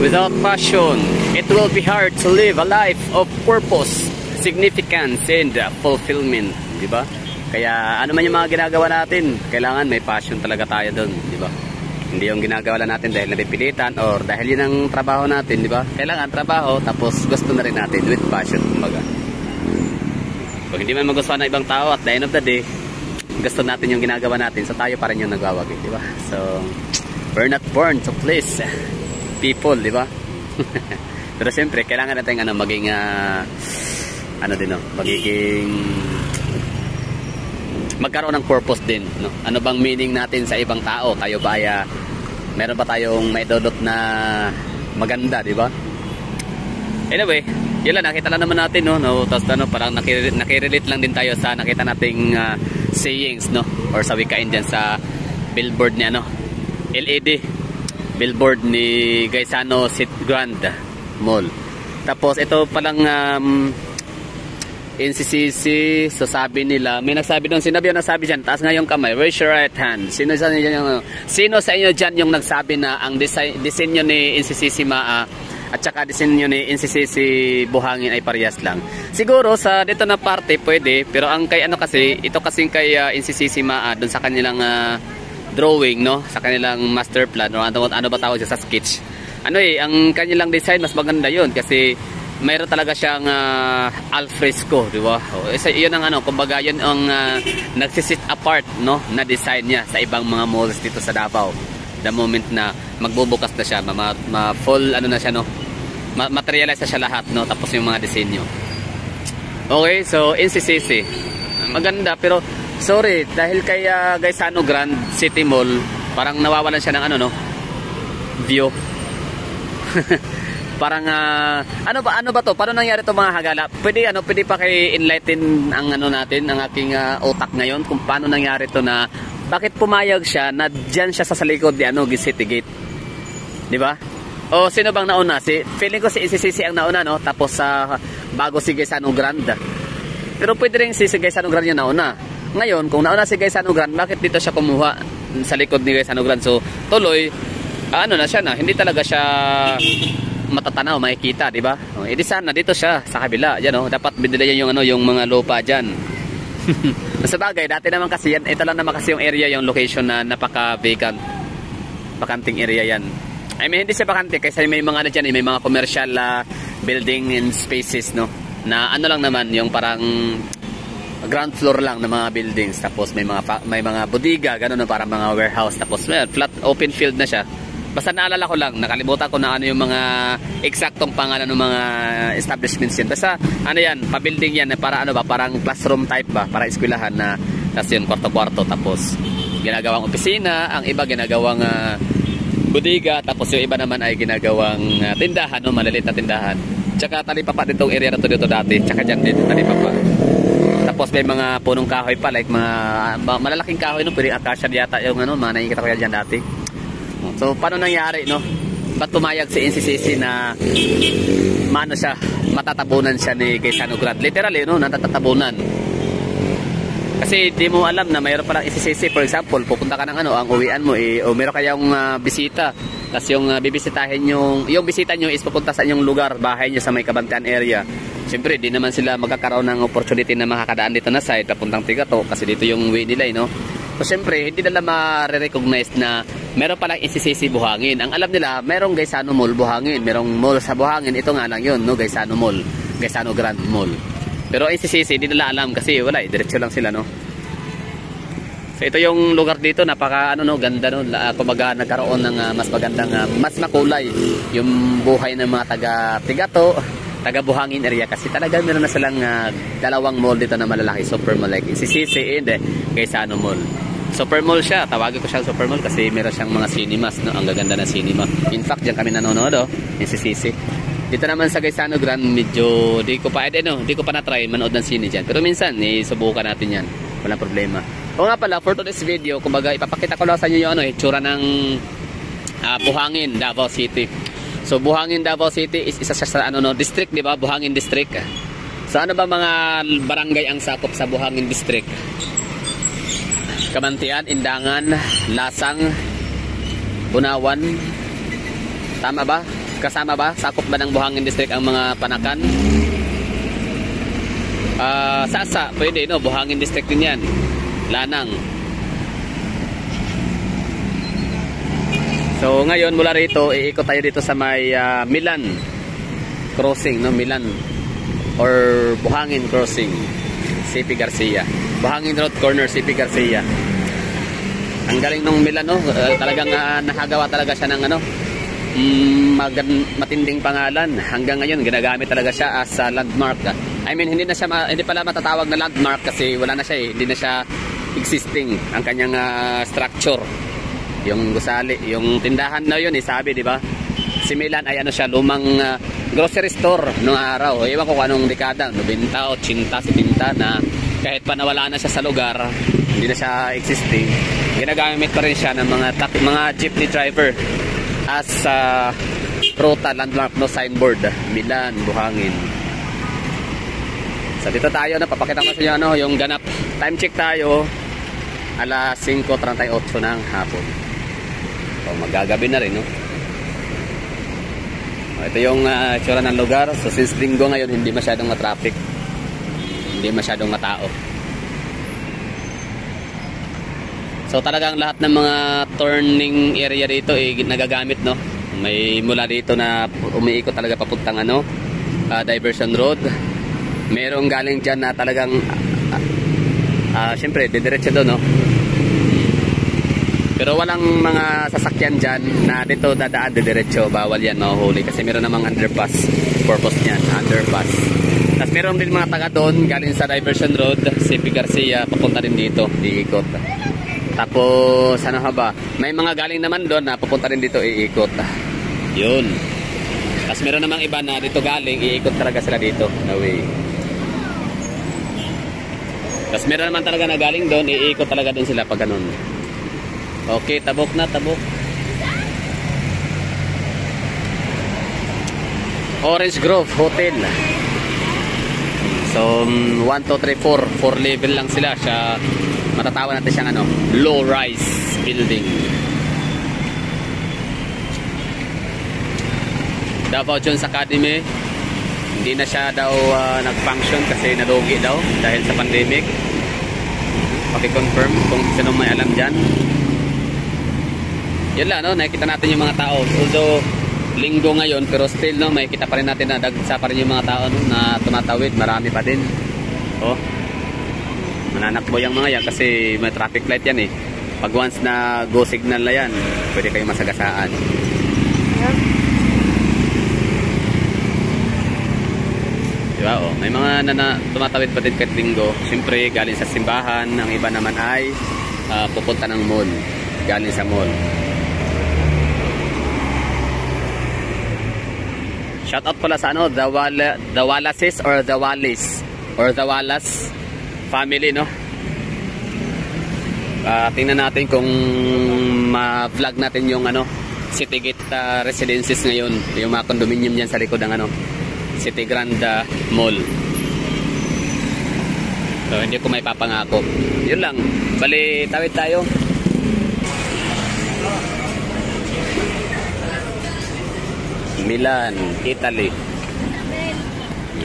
Without passion, it will be hard to live a life of purpose, significance, and fulfillment, di ba? Kaya ano man yung mga ginagawa natin, kailangan may passion talaga tayo doon, di ba? Hindi yung ginagawa lang natin dahil napipilitan or dahil yun ang trabaho natin, di ba? Kailangan trabaho tapos gusto na rin natin with passion, kumbaga. Pag hindi man magustuhan ng ibang tao at the end of the day, gusto natin yung ginagawa natin, so tayo pa rin yung nagwawagi, di ba? So, we're not born to please people, di ba? Pero siyempre, kailangan natin maging magiging magkaroon ng purpose din, no? Ano bang meaning natin sa ibang tao? Tayo ba ay meron pa tayong maidodot na maganda, di ba? Anyway, yun lang, nakita lang naman natin, no? Tapos parang nakirelate lang din tayo sa nakita nating sayings, no? Or sa wikain dyan sa billboard ni LED billboard ni Gaisano City Grand Mall. Tapos ito palang NCCC, so sabi nila, may nagsabi doon, sinabi dyan, taas nga yung kamay, raise your right hand. Sino sa inyo dyan yung nagsabi na ang disenyo ni NCCC at saka disenyo ni NCCC Buhangin ay parehas lang? Siguro sa dito na parte pwede, pero ang kay ito kasing kay NCCC doon sa kanilang drawing, no, sa kanilang master plan o ano ba tawag sa sketch, ang kanilang design mas maganda yun kasi mayroon talaga siyang alfresco, di ba? Yun ang kumbaga yun ang nagsisit apart, no, na design niya sa ibang mga malls dito sa Davao. The moment na magbubukas na siya, full na siya, no, materialize na siya lahat, no, tapos yung mga disenyo. Okay, so NCCC maganda, pero sorry, dahil kay Gaisano Grand City Mall, parang nawawalan siya ng view. Parang ano ba to? Paano nangyari to, mga hagala? Pwede pa kay enlighten ang natin, ang aking utak ngayon kung paano nangyari to, na bakit pumayag siya na diyan siya sa likod ni City Gate. 'Di ba? O sino bang nauna? Feeling ko si NCCC ang nauna, no? Tapos bago si Gaisano Grand. Pero pwede rin si Gaisano Grand yung nauna. Ngayon, kung nauna si Gaisano Grand, bakit dito siya kumuha sa likod ni Gaisano Grand? So, tuloy, na siya na, hindi talaga siya matatanaw, makikita, di ba? Edi sana dito siya sa kabila, yan, dapat bidila yung mga lupa diyan. Sa bagay, dati naman kasi yan, ito lang naman kasi yung area, yung location na napaka-vacant. Bakanting area yan. I mean, hindi siya bakante kasi may mga diyan, may mga commercial building and spaces, no? Na lang naman, yung parang ground floor lang ng mga buildings, tapos may mga bodega, gano'n, para mga warehouse, tapos flat open field na siya. Basta naalala ko lang, nakalimutan ko na yung mga eksaktong pangalan ng mga establishments yan. Basta yan, pa-building yan, para parang classroom type ba, para eskwelahan na, tapos yun, kwarto-kwarto, tapos ginagawang opisina, ang iba ginagawang bodega, tapos yung iba naman ay ginagawang tindahan, maliliit na tindahan. Tsaka talipapa ditong area na to dito dati, tsaka dyan din, talipapa. Tapos may mga punong kahoy pa, like mga malalaking kahoy, pwedeng akasya yata yung mga nakikita ko yan dyan dati. So paano nangyari, no? Ba't pumayag si NCCC na matatabunan siya ni Gaisano Grand? Literally, no, natatabunan. Kasi di mo alam na mayroon palang NCCC. For example, pupunta ka ng ang uwian mo o mayroon kayong bisita. Tapos yung bibisitahin yung bisita nyo is pupunta sa inyong lugar, bahay nyo sa may Kabantean area. Siyempre, di naman sila magkakaroon ng opportunity na makakadaan dito na side, papuntang Tigato, kasi dito yung way nila, no? So siyempre, hindi nila ma-recognize na meron palang NCCC Buhangin. Ang alam nila, merong Gaisano Mall Buhangin, merong mall sa Buhangin, ito nga lang yun, no? Gaisano Mall, Gaisano Grand Mall. Pero NCCC, hindi nila alam kasi wala, diretso lang sila, no? So ito yung lugar dito, napaka ganda, no? Kumbaga nagkaroon ng mas magandang, mas makulay yung buhay ng mga taga-Tigato, taga Buhangin area, kasi talaga meron na silang dalawang mall dito na malalaki, super mall, like NCCC and Gaisano Mall. Super mall siya, tawagin ko siyang super mall kasi meron siyang mga cinemas, no? Ang gaganda na cinema. In fact, diyan kami nanonood, NCCC. Dito naman sa Gaisano Grand, medyo di ko pa na-try manood ng sine diyan. Pero minsan, subukan natin yan. Walang problema. O nga pala, for today's video, kumbaga ipapakita ko lang sa inyo yung itsura ng Buhangin, Davao City. So Buhangin, Davao City is isa sa district, di ba? Buhangin district. So ano ba mga barangay ang sakop sa Buhangin district? Kamantian, Indangan, Lasang, Bunawan. Tama ba? Kasama ba? Sakop ba ng Buhangin District ang mga Panakan? Sasa, pwede, no? Buhangin District din yan. Lanang. So ngayon mula rito, iikot tayo dito sa may Milan crossing, no? Milan or Buhangin crossing, CP Garcia. Buhangin Road corner, CP Garcia. Ang galing ng Milan, no? Talagang nakagawa talaga siya ng ano, matinding pangalan. Hanggang ngayon ginagamit talaga siya as landmark. I mean, hindi pala matatawag na landmark kasi wala na siya eh. Hindi na siya existing ang kanyang structure. Yung gusali, yung tindahan na yun, sabi, di ba? Si Milan ay ano siya, lumang grocery store noong araw. Ewan ko kung anong dekada, 90, 80, 70 na kahit pa nawala na siya sa lugar, hindi na siya existing. Ginagamit pa rin siya ng mga jeepney driver as ruta, landmark, no, signboard. Milan, Buhangin. So dito tayo, napapakita ko sa inyo ano, yung ganap. Time check tayo, alas 5:38 ng hapon. So magagabi na rin, no? Ito yung itsura ng lugar. So since linggo ngayon, hindi masyadong matraffic, hindi masyadong matao. So talagang lahat ng mga turning area dito nagagamit, no? May mula dito na umiikot talaga papuntang ano, diversion road. Merong galing dyan na talagang syempre didiretso doon, no? Pero walang mga sasakyan dyan na dito dadaan didiretso. Bawal yan, mahuhuli. Kasi meron namang underpass. Purpose niyan, underpass. Tapos meron din mga taga doon galing sa diversion road, CP Garcia, papunta din dito, iikot. Tapos ano ba? May mga galing naman doon na papunta rin dito, iikot. Yun. Tapos meron namang iba na dito galing, iikot talaga sila dito. No way. Tapos meron naman talaga na galing doon, iikot talaga doon sila pag ganun. Okay, tabok na, tabok. Orange Grove Hotel. So 1, 2, 3, 4 level lang sila. Siya, matatawa natin siyang ano, low rise building. Davao Jones Academy, hindi na siya daw nag-function kasi nalugi daw dahil sa pandemic. Paki-confirm kung sino may alam dyan. Yan lang, no? Nakikita natin yung mga tao. Although linggo ngayon, pero still, no, makikita pa rin natin na dagsa pa rin yung mga tao, no, na tumatawid. Marami pa din. Oh, mananakbo yung mga yan kasi may traffic light yan eh. Pag once na go signal na yan, pwede kayong masagasaan. Diba? Oh, may mga tumatawid pa din kahit linggo. Siyempre galing sa simbahan. Ang iba naman ay pupunta ng mall, galing sa mall. Shout out pala sa ano, the Wallaces or the Wallis or the Wallace family, no? Tingnan natin kung ma-vlog natin yung ano, City Gate residences ngayon, yung mga condominium diyan sa likod ng ano, City Grand Mall. So hindi ko may papangako. Yun lang. Bali, tawid tayo. Milan, Italy.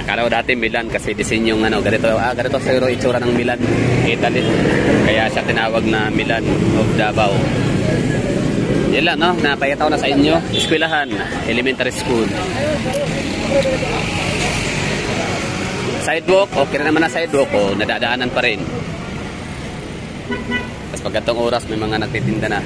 Akala ko dati Milan kasi disenyong ano, ganito siguro itsura ng Milan, Italy. Kaya siya tinawag na Milan of Davao. Yan lang, no? Napakita ko na sa inyo. Eskwelahan, elementary school. Sidewalk, okay na naman na sidewalk. O, nadadaanan pa rin. Tapos pag gantong oras, may mga nagtitinda na.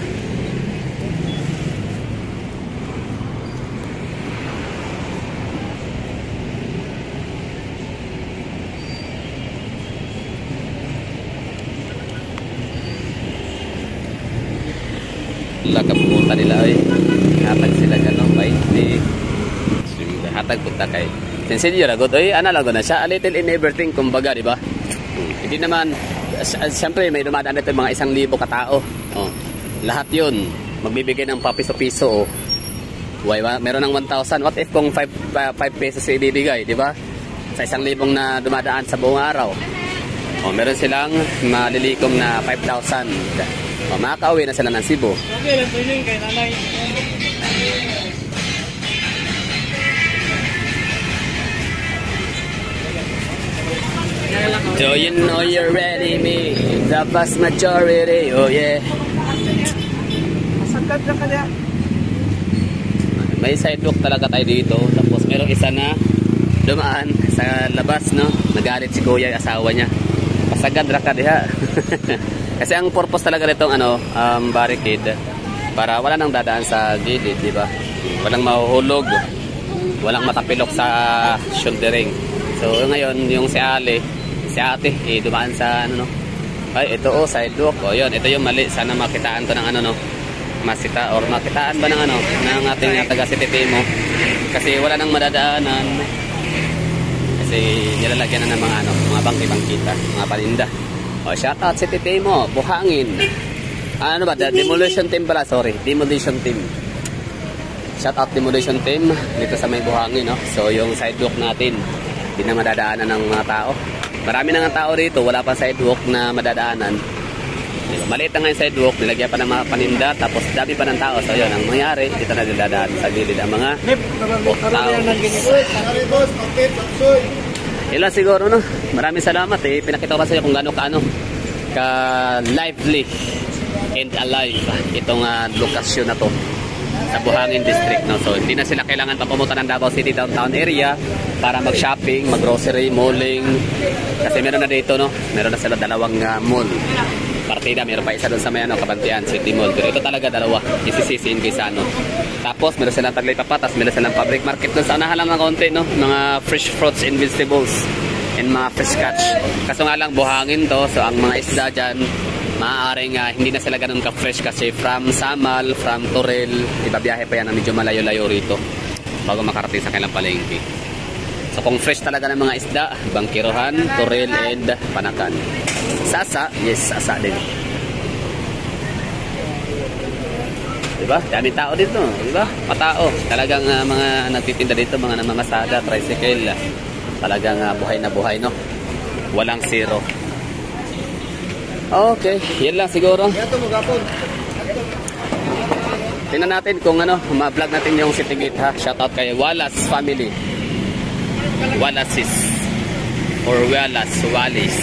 Kapunta nila ay hatag sila gano'n ba hatag punta kay sensilyo ragot ay analago na siya a little in everything kumbaga, di ba? Hindi naman siyempre may dumadaan dito mga 1,000 katao, lahat yun magbibigay ng papiso-piso. Meron ng 1,000, what if kung 5 pesos ibibigay, di ba? Sa 1,000 na dumadaan sa buong araw, meron silang malilikom na 5,000. Makakauwi na sila ng Cebu. Okay lang po yun kay nanay. Do you know you're ready, me? The vast majority, oh yeah. Masagad na kanya. May sidewalk talaga tayo dito. Tapos merong isa na dumaan sa labas, no? Nagalit si kuya, asawa niya. Pasagad ra ka diha. Kasi ang purpose talaga nitong barricade para wala nang dadaan sa gilid, di ba? Walang mahuhulog, walang matapilok sa shouldering. So ngayon yung si ate, dumaan sa ano, no? Ay, ito sidewalk. O yun, ito yung mali. Sana makitaan to ng ano, no? Masita or makitaan ba ng ano ng ating taga City Timo, kasi wala nang madadaanan kasi nilalagyan na ng mga mga bangkita, mga paninda. O shout out City Timo, Buhangin. Ano ba, demolition team pala, sorry, demolition team. Shout out demolition team dito sa may Buhangin, no? So yung sidewalk natin hindi na madadaanan ng mga tao. Marami na nga tao rito, wala pa sidewalk na madadaanan. Maliit na nga yung sidewalk, nilagyan pa ng mga paninda, tapos dami pa ng tao. So yun, ang mangyari, dito na dadaan sa gilid ang mga tao. Ilan siguro, no? Maraming salamat, pinakita ko pa sa inyo kung gaano ka lively and alive itong lokasyon na to sa Buhangin District, no? So hindi na sila kailangan pa pumunta ng Davao City downtown area para mag-shopping, mag-grocery, malling. Kasi meron na dito, no? Meron na sila dalawang mall. Partida, meron pa isa doon sa may Kabantian City Mall. Pero ito talaga dalawa, ICC in Quezano. Tapos meron silang Taglay Papatas, meron silang public market doon sa unahan lang ng konti, no? Mga fresh fruits and vegetables and mga fish catch. Kaso nga lang Buhangin to, so ang mga isda dyan maaaring hindi na sila ganun ka-fresh kasi from Samal, from Toril, ibabiyahe pa yan na medyo malayo-layo rito bago makarating sa kanilang palengke. So kung fresh talaga ng mga isda, Bangkirohan, Toril, and Panakan. Sasa, yes, sasa din. Diba? Daming tao dito, diba? Matao. Talagang mga nagtitinda dito, mga namamasada, tricycle. Talagang buhay na buhay, no? Walang zero. Okay, yan lang siguro. Tingnan natin kung ma-vlog natin yung City Gate, ha? Shoutout kay Wallace family. Wallaces or Wallace, Wallis.